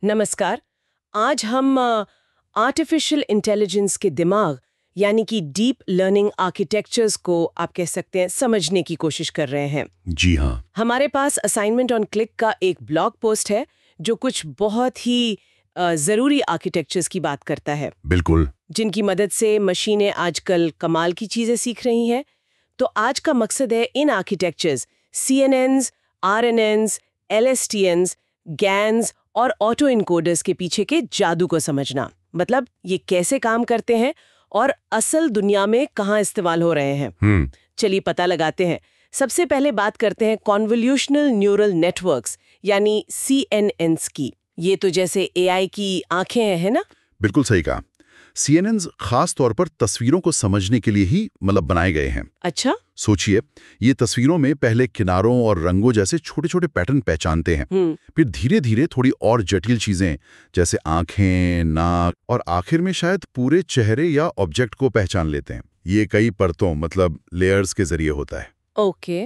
नमस्कार। आज हम आर्टिफिशियल इंटेलिजेंस के दिमाग यानी कि डीप लर्निंग आर्किटेक्चर्स को आप कह सकते हैं समझने की कोशिश कर रहे हैं। जी हाँ। हमारे पास असाइनमेंट ऑन क्लिक का एक ब्लॉग पोस्ट है जो कुछ बहुत ही ज़रूरी आर्किटेक्चर्स की बात करता है, बिल्कुल। जिनकी मदद से मशीनें आजकल कमाल की चीज़ें सीख रही हैं। तो आज का मकसद है इन architectures CNNs, RNNs, LSTNs, GANs और ऑटो इनकोडर्स के पीछे के जादू को समझना। मतलब ये कैसे काम करते हैं और असल दुनिया में कहाँ इस्तेमाल हो रहे हैं। चलिए पता लगाते हैं। सबसे पहले बात करते हैं कॉन्वोल्यूशनल न्यूरल नेटवर्क्स यानी CNNs की। ये तो जैसे AI की आंखें हैं, है ना? बिल्कुल सही कहा। CNNs खास तौर पर तस्वीरों को समझने के लिए ही बनाए गए हैं। अच्छा। सोचिए, ये तस्वीरों में पहले किनारों और रंगों जैसे छोटे छोटे पैटर्न पहचानते हैं। फिर धीरे धीरे थोड़ी और जटिल चीजें जैसे आंखें, नाक और आखिर में शायद पूरे चेहरे या ऑब्जेक्ट को पहचान लेते हैं। ये कई परतों लेयर्स के जरिए होता है। ओके।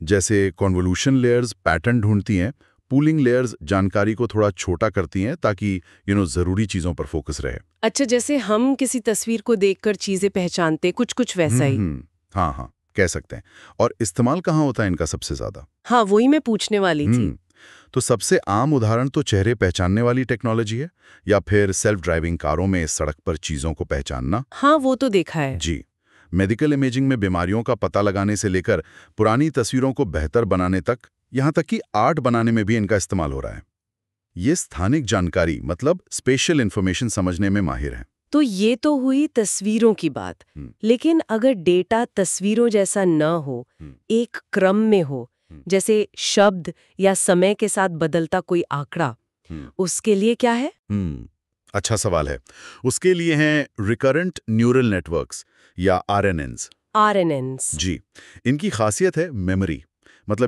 जैसे कॉन्वोल्यूशन लेयर्स पैटर्न ढूंढती हैं, पूलिंग लेयर्स जानकारी को थोड़ा छोटा करती हैं ताकि जरूरी चीजों पर फोकस रहे। अच्छा, जैसे हम किसी तस्वीर को देखकर चीजें पहचानते, कुछ कुछ वैसा ही। हाँ हाँ, कह सकते हैं। और इस्तेमाल कहाँ होता है इनका सबसे ज्यादा? हाँ, वही मैं पूछने वाली थी। तो सबसे आम उदाहरण तो चेहरे पहचानने वाली टेक्नोलॉजी है, या फिर सेल्फ ड्राइविंग कारों में सड़क पर चीजों को पहचानना। हाँ, वो तो देखा है। जी। मेडिकल इमेजिंग में बीमारियों का पता लगाने से लेकर पुरानी तस्वीरों को बेहतर बनाने तक, यहाँ तक कि आर्ट बनाने में भी इनका इस्तेमाल हो रहा है। ये स्थानिक जानकारी स्पेशल इंफॉर्मेशन समझने में माहिर है। तो ये तो हुई तस्वीरों की बात। लेकिन अगर डेटा तस्वीरों जैसा न हो, एक क्रम में हो, जैसे शब्द या समय के साथ बदलता कोई आंकड़ा, उसके लिए क्या है? अच्छा सवाल है। उसके लिए हैं रिकरेंट न्यूरल नेटवर्क्स या RNNs। RNNs। जी। इनकी खासियत है मेमोरी।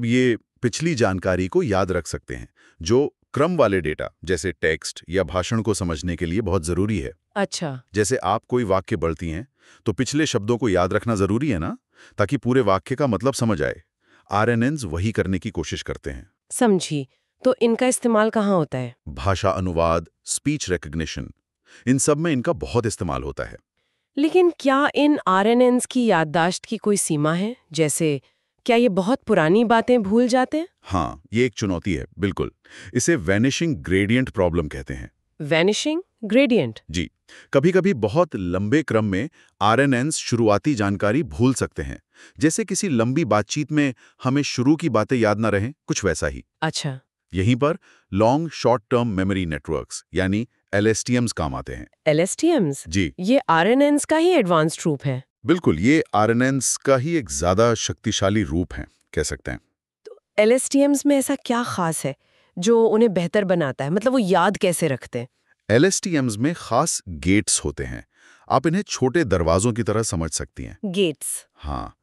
ये पिछली जानकारी को याद रख सकते हैं, जो क्रम वाले डेटा जैसे टेक्स्ट या भाषण को समझने के लिए बहुत जरूरी है। अच्छा। जैसे आप कोई वाक्य पढ़ती हैं तो पिछले शब्दों को याद रखना जरूरी है ना, ताकि पूरे वाक्य का मतलब समझ आए। RNNs वही करने की कोशिश करते हैं। समझी। तो इनका इस्तेमाल कहाँ होता है? भाषा अनुवाद, स्पीच रिकग्निशन, इन सब में इनका बहुत इस्तेमाल होता है। लेकिन क्या इन RNNs की याददाश्त की कोई सीमा है? जैसे क्या ये बहुत पुरानी बातें भूल जाते हैं? हाँ, ये एक चुनौती है, बिल्कुल। इसे वैनिशिंग ग्रेडियंट प्रॉब्लम कहते हैं। Vanishing gradient? जी। कभी-कभी बहुत लंबे क्रम में RNNs शुरुआती जानकारी भूल सकते हैं। जैसे किसी लंबी बातचीत में हमें शुरू की बातें याद ना रहें, कुछ वैसा ही। अच्छा। यहीं पर long short term memory networks यानी LSTMs काम आते हैं। LSTMs? जी। ये RNNs का ही एडवांस्ड रूप है। बिल्कुल, ये RNNs का ही एक ज्यादा शक्तिशाली रूप है, कह सकते हैं। तो LSTMs में ऐसा क्या खास है जो उन्हें बेहतर बनाता है? वो याद कैसे रखते हैं? LSTMs में खास गेट्स होते हैं। आप इन्हें छोटे दरवाजों की तरह समझ सकती हैं। गेट्स? हाँ,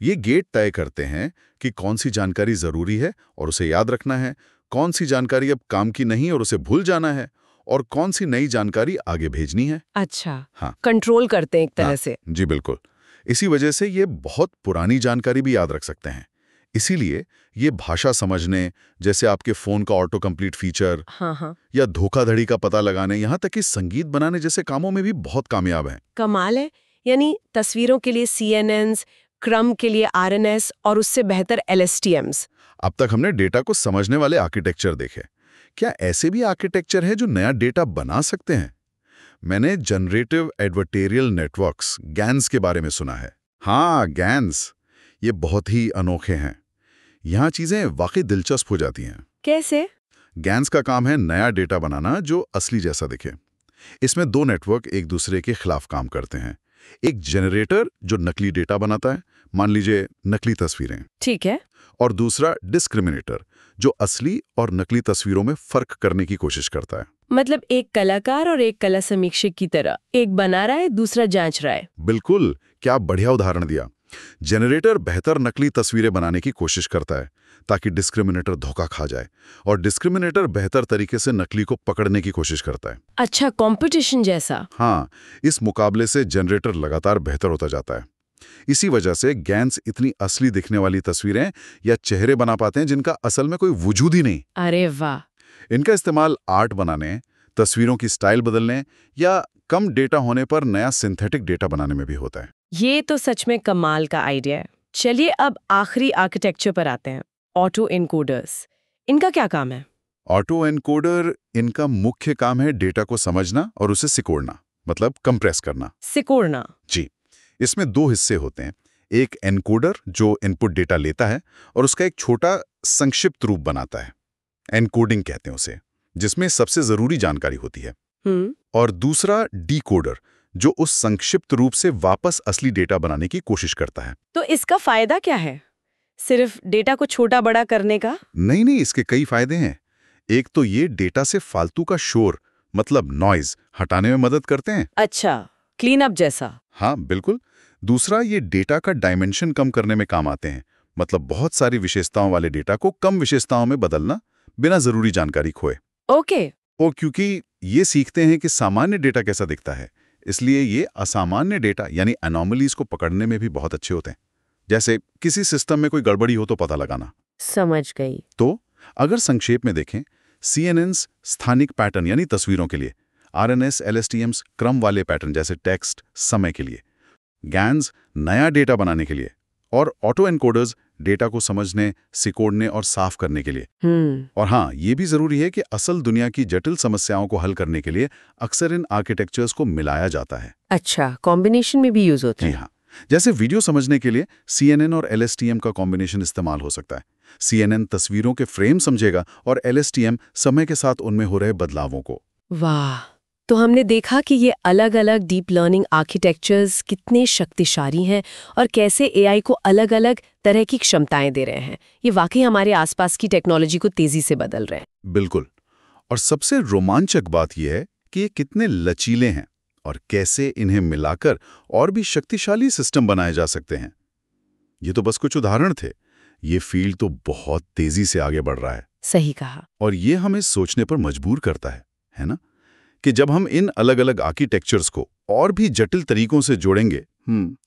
ये गेट तय करते हैं कि कौन सी जानकारी जरूरी है और उसे याद रखना है, कौन सी जानकारी अब काम की नहीं और उसे भूल जाना है, और कौन सी नई जानकारी आगे भेजनी है। अच्छा। हाँ। कंट्रोल करते हैं एक तरह से। जी बिल्कुल। इसी वजह से ये बहुत पुरानी जानकारी भी याद रख सकते हैं। इसीलिए ये भाषा समझने, जैसे आपके फोन का ऑटो कंप्लीट फीचर, हाँ। या धोखाधड़ी का पता लगाने, यहाँ तक कि संगीत बनाने जैसे कामों में भी बहुत कामयाब हैं। कमाल है। यानी तस्वीरों के लिए CNNs, क्रम के लिए RNS और उससे बेहतर LSTMs। अब तक हमने डेटा को समझने वाले आर्किटेक्चर देखे। क्या ऐसे भी आर्किटेक्चर हैं जो नया डेटा बना सकते हैं? मैंने जनरेटिव एडवर्टेरियल नेटवर्क्स GANs के बारे में सुना है। हाँ, GANs, ये बहुत ही अनोखे हैं। यहाँ चीजें वाकई दिलचस्प हो जाती हैं। कैसे? GANs का काम है नया डेटा बनाना जो असली जैसा दिखे। इसमें दो नेटवर्क एक दूसरे के खिलाफ काम करते हैं। एक जनरेटर जो नकली डेटा बनाता है, मान लीजिए नकली तस्वीरें। ठीक है। और दूसरा डिस्क्रिमिनेटर जो असली और नकली तस्वीरों में फर्क करने की कोशिश करता है। मतलब एक कलाकार और एक कला समीक्षक की तरह, एक बना रहा है, दूसरा जांच रहा है। बिल्कुल, क्या बढ़िया उदाहरण दिया। जनरेटर बेहतर नकली तस्वीरें बनाने की कोशिश करता है ताकि डिस्क्रिमिनेटर धोखा खा जाए, और डिस्क्रिमिनेटर बेहतर तरीके से नकली को पकड़ने की कोशिश करता है। अच्छा, कंपटीशन जैसा। हाँ, इस मुकाबले से जनरेटर लगातार बेहतर होता जाता है। इसी वजह से GANs इतनी असली दिखने वाली तस्वीरें या चेहरे बना पाते हैं जिनका असल में कोई वजूद ही नहीं। अरे वाह। इनका इस्तेमाल आर्ट बनाने, तस्वीरों की स्टाइल बदलने या कम डेटा होने पर नया सिंथेटिक डेटा बनाने में भी होता है। ये तो सच में कमाल का आइडिया है। चलिए अब आखिरी आर्किटेक्चर पर आते हैं, ऑटो एनकोडर्स। इनका क्या काम है? ऑटो एनकोडर, इनका मुख्य काम है डेटा को समझना और उसे सिकोड़ना, मतलब कंप्रेस करना। सिकोड़ना? जी, इसमें 2 हिस्से होते हैं। एक एनकोडर जो इनपुट डेटा लेता है और उसका एक छोटा संक्षिप्त रूप बनाता है, एनकोडिंग कहते हैं उसे, जिसमें सबसे जरूरी जानकारी होती है। और दूसरा डीकोडर जो उस संक्षिप्त रूप से वापस असली डेटा बनाने की कोशिश करता है। तो इसका फायदा क्या है? सिर्फ डेटा को छोटा बड़ा करने का? नहीं, इसके कई फायदे हैं। एक तो ये डेटा से फालतू का शोर, मतलब नॉइज, हटाने में मदद करते हैं। अच्छा, क्लीन अप जैसा? हाँ, बिल्कुल। दूसरा, ये डेटा का डायमेंशन कम करने में काम आते हैं, मतलब बहुत सारी विशेषताओं वाले डेटा को कम विशेषताओं में बदलना बिना जरूरी जानकारी खोए। ओके। और क्योंकि ये सीखते हैं कि सामान्य डेटा कैसा दिखता है, इसलिए ये असामान्य डेटा यानी एनोमलीज को पकड़ने में भी बहुत अच्छे होते हैं। जैसे किसी सिस्टम में कोई गड़बड़ी हो तो पता लगाना। समझ गई। तो अगर संक्षेप में देखें, CNNs स्थानिक पैटर्न यानी तस्वीरों के लिए, RNS LSTMs क्रम वाले पैटर्न जैसे टेक्स्ट समय के लिए, GANs नया डेटा बनाने के लिए, और ऑटो एनकोडर्स डेटा को समझने, सिकोड़ने और साफ करने के लिए। और हाँ, ये भी जरूरी है कि असल दुनिया की जटिल समस्याओं को हल करने के लिए अक्सर इन आर्किटेक्चर्स को मिलाया जाता है। अच्छा, कॉम्बिनेशन में भी यूज होता है? जी हाँ, जैसे वीडियो समझने के लिए CNN और LSTM का कॉम्बिनेशन इस्तेमाल हो सकता है। CNN तस्वीरों के फ्रेम समझेगा और LSTM समय के साथ उनमें हो रहे बदलावों को। वाह! तो हमने देखा कि ये अलग-अलग डीप लर्निंग आर्किटेक्चर्स कितने शक्तिशाली हैं और कैसे AI को अलग-अलग तरह की क्षमताएं दे रहे हैं। ये वाकई हमारे आसपास की टेक्नोलॉजी को तेजी से बदल रहे हैं। बिल्कुल। और सबसे रोमांचक बात यह है कि ये कितने लचीले हैं और कैसे इन्हें मिलाकर और भी शक्तिशाली सिस्टम बनाए जा सकते हैं। ये तो बस कुछ उदाहरण थे। ये फील्ड तो बहुत तेजी से आगे बढ़ रहा है। सही कहा। और ये हमें सोचने पर मजबूर करता है ना? कि जब हम इन अलग-अलग आर्किटेक्चर्स को और भी जटिल तरीकों से जोड़ेंगे,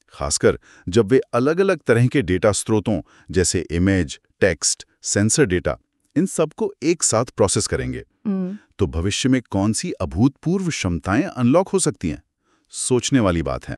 खासकर जब वे अलग-अलग तरह के डेटा स्रोतों जैसे इमेज, टेक्स्ट, सेंसर डेटा, इन सबको एक साथ प्रोसेस करेंगे, तो भविष्य में कौन सी अभूतपूर्व क्षमताएं अनलॉक हो सकती हैं? सोचने वाली बात है।